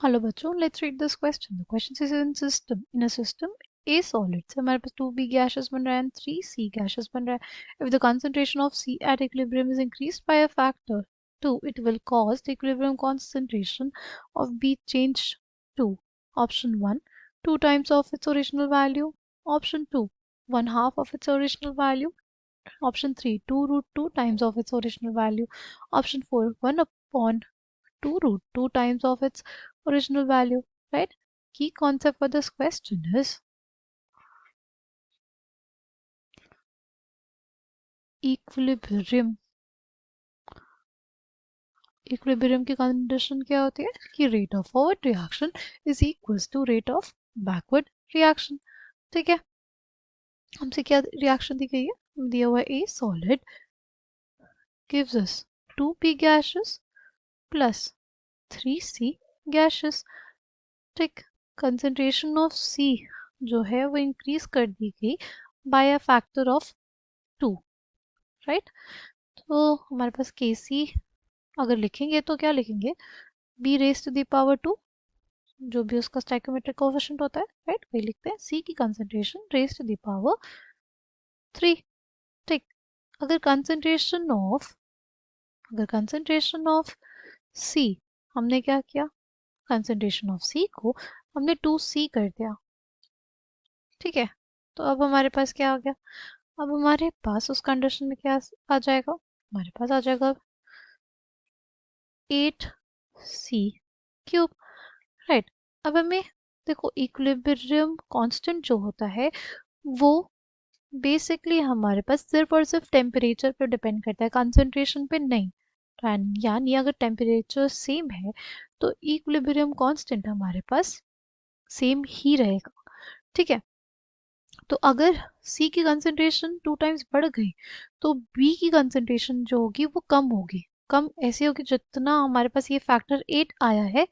Hello बच्चों, let's read this question. The question says in a system A solid से हमारे पास 2B gases बन रहा है and 3C gases बन रहा है. If the concentration of C at equilibrium is increased by a factor 2, it will cause the equilibrium concentration of B change to option 1, 2 times of its original value, option 2, 1/2 of its original value, option 3, 2 root 2 times of its original value, option 4, 1 upon 2 root 2 times of its original value, right? Key concept for this question is equilibrium. Equilibrium की condition क्या होती है कि rate of forward reaction is equals to rate of backward reaction. ठीक है, हमसे क्या reaction दी गई है, दिया हुआ a solid gives us 2p gases plus 3c gases. ठीक, कंसंट्रेशन ऑफ सी जो है वो इंक्रीज कर दी गई by a factor of 2, right. तो हमारे पास के सी अगर लिखेंगे तो क्या लिखेंगे, b raise to the power 2, जो भी उसका स्टैइकोमेट्रिक कोएफिशिएंट होता है, राइट, वही लिखते हैं. सी की concentration raise to the power 3. ठीक, अगर कंसंट्रेशन ऑफ सी हमने क्या किया, कंसंट्रेशन ऑफ सी को हमने 2c कर दिया. ठीक है, तो अब हमारे पास क्या आ गया, अब हमारे पास उस कंडीशन में क्या आ जाएगा, हमारे पास आ जाएगा 8c3, राइट. अब हमें देखो इक्विलिब्रियम कांस्टेंट जो होता है वो बेसिकली हमारे पास सिर्फ और सिर्फ टेम्परेचर पे डिपेंड करता है, कंसंट्रेशन पे नहीं. यानी अगर टेम्परेचर सेम है तो इक्विलिब्रियम कांस्टेंट हमारे पास सेम ही रहेगा. ठीक है, तो अगर सी की कंसंट्रेशन 2 टाइम्स बढ़ गई तो बी की कंसंट्रेशन जो होगी वो कम होगी. कम ऐसे होगी जितना हमारे पास ये फैक्टर 8 आया है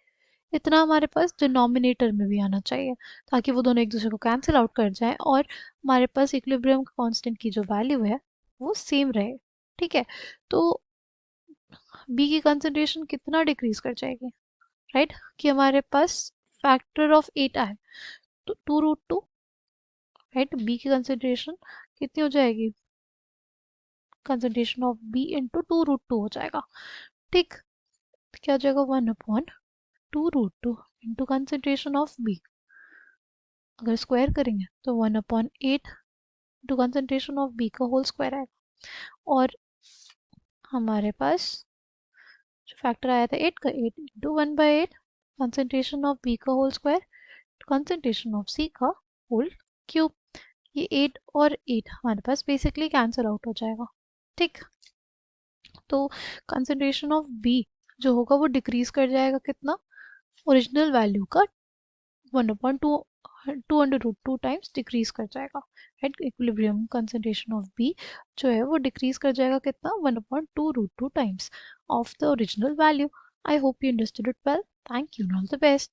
इतना हमारे पास डिनोमिनेटर में भी आना चाहिए, ताकि वो दोनों एक दूसरे को कैंसिल आउट कर जाएं और हमारे पास इक्विलिब्रियम कांस्टेंट की जो वैल्यू है वो सेम रहे. ठीक है, तो बी की कंसंट्रेशन कितना डिक्रीज कर जाएगी, राइट, कि हमारे पास फैक्टर ऑफ 8 आए तो 2 रूट 2, राइट. बी की कंसंट्रेशन कितनी हो जाएगी, concentration of b into 2 root 2 हो जाएगा. ठीक, तो क्या हो जाएगा 1 upon 2 root 2 into concentration of b. अगर स्क्वायर करेंगे तो 1 upon 8 into concentration of b का होल स्क्वायर आएगा. और हमारे पास जो फैक्टर आया था 8 का, 8 इंटू 1/8 कंसंट्रेशन ऑफ बी का होल स्क्वायर, कंसंट्रेशन ऑफ सी का होल क्यूब. ये 8 और 8 हमारे पास बेसिकली कैंसिल आउट हो जाएगा. ठीक, तो कंसंट्रेशन ऑफ बी जो होगा वो डिक्रीज कर जाएगा कितना, ओरिजिनल वैल्यू का 1/2 टाइम्स डिक्रीज कर जाएगा, right. Equilibrium concentration of b जो है वो डिक्रीज कर जाएगा कितना, 1/2 times of the original value. I hope you understood it well. Thank you, all the best.